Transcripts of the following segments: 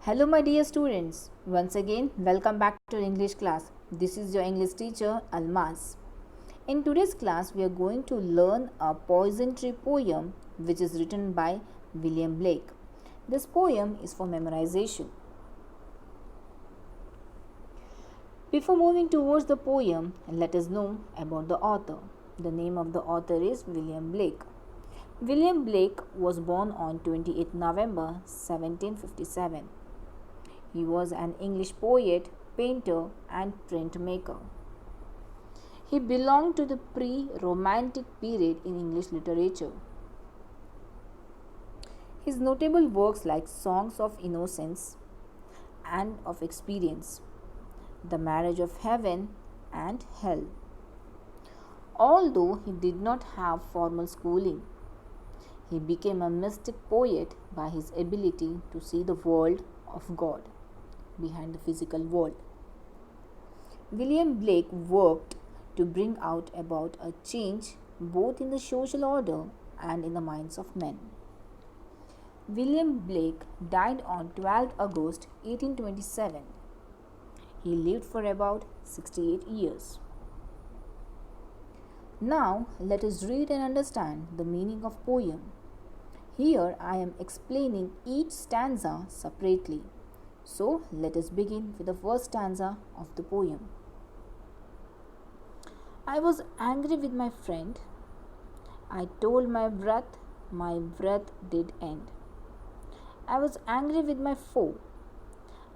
Hello, my dear students. Once again, welcome back to English class. This is your English teacher, Almas. In today's class, we are going to learn a poison tree poem which is written by William Blake. This poem is for memorization. Before moving towards the poem, let us know about the author. The name of the author is William Blake. William Blake was born on 28 November 1757. He was an English poet, painter, and printmaker. He belonged to the pre-Romantic period in English literature. His notable works like Songs of Innocence and of Experience, The Marriage of Heaven and Hell. Although he did not have formal schooling, he became a mystic poet by his ability to see the world of God behind the physical world. William Blake worked to bring out about a change both in the social order and in the minds of men. William Blake died on 12 August 1827. He lived for about 68 years. Now let us read and understand the meaning of poem. Here I am explaining each stanza separately. So let us begin with the first stanza of the poem. I was angry with my friend. I told my breath did end. I was angry with my foe.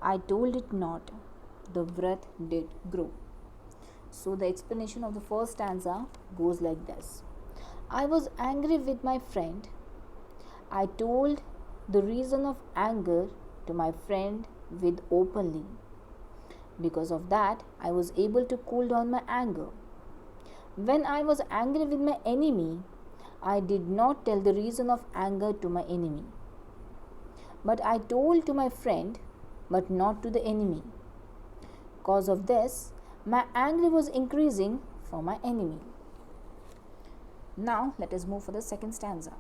I told it not, the breath did grow. So the explanation of the first stanza goes like this. I was angry with my friend. I told the reason of anger to my friend with openly. Because of that, I was able to cool down my anger. When I was angry with my enemy, I did not tell the reason of anger to my enemy. But I told to my friend, but not to the enemy. Cause of this, my anger was increasing for my enemy. Now, let us move for the second stanza.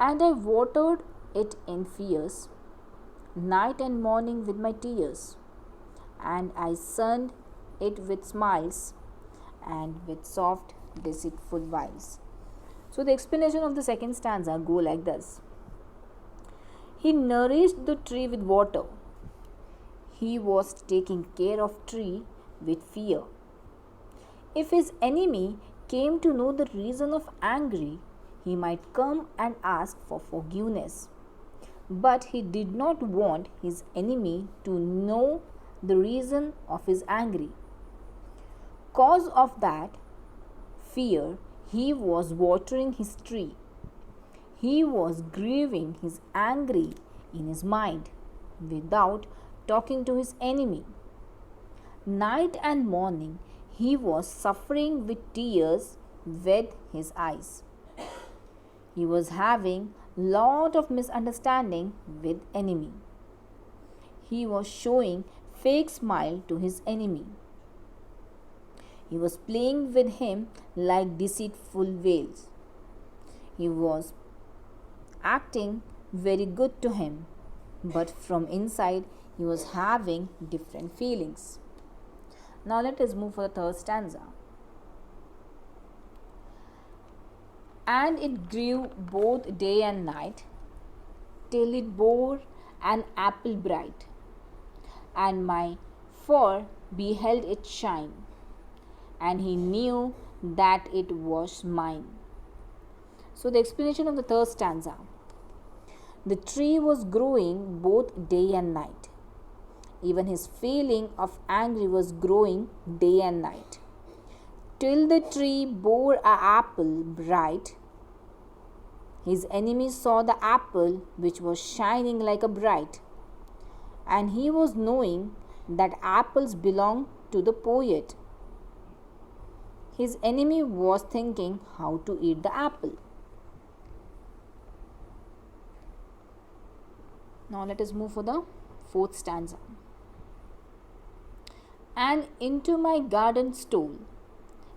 And I watered it in fears, night and morning with my tears, and I sunned it with smiles and with soft deceitful wiles. So the explanation of the second stanza go like this. He nourished the tree with water. He was taking care of tree with fear. If his enemy came to know the reason of anger, he might come and ask for forgiveness. But he did not want his enemy to know the reason of his anger. Cause of that fear, he was watering his tree. He was grieving his anger in his mind without talking to his enemy. Night and morning, he was suffering with tears with his eyes. He was having lot of misunderstanding with enemy. He was showing fake smile to his enemy. He was playing with him like deceitful veils. He was acting very good to him, but from inside he was having different feelings. Now let us move for the third stanza. And it grew both day and night, till it bore an apple bright, and my foe beheld it shine, and he knew that it was mine. So the explanation of the third stanza. The tree was growing both day and night. Even his feeling of anger was growing day and night. Till the tree bore an apple bright, his enemy saw the apple which was shining like a bright, and he was knowing that apples belong to the poet. His enemy was thinking how to eat the apple. Now let us move for the fourth stanza. And into my garden stole,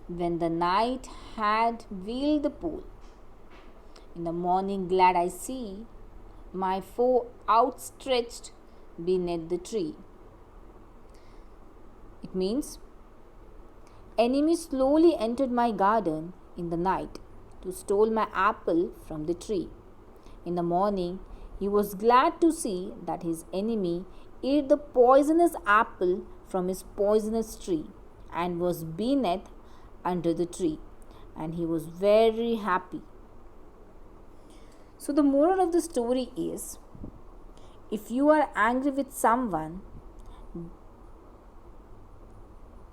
when the night had veiled the pole. In the morning glad I see my foe outstretched beneath the tree. It means enemy slowly entered my garden in the night to steal my apple from the tree. In the morning, he was glad to see that his enemy ate the poisonous apple from his poisonous tree and was beneath under the tree, and he was very happy. So, the moral of the story is if you are angry with someone,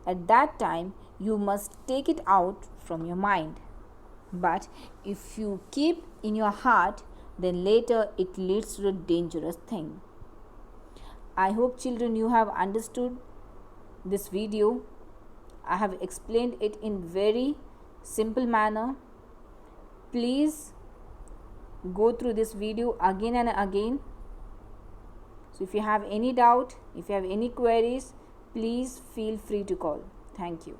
at that time you must take it out from your mind. But if you keep in your heart, then later it leads to a dangerous thing. I hope children you have understood this video. I have explained it in very simple manner. Please go through this video again and again. So if you have any doubt, if you have any queries, please feel free to call. Thank you.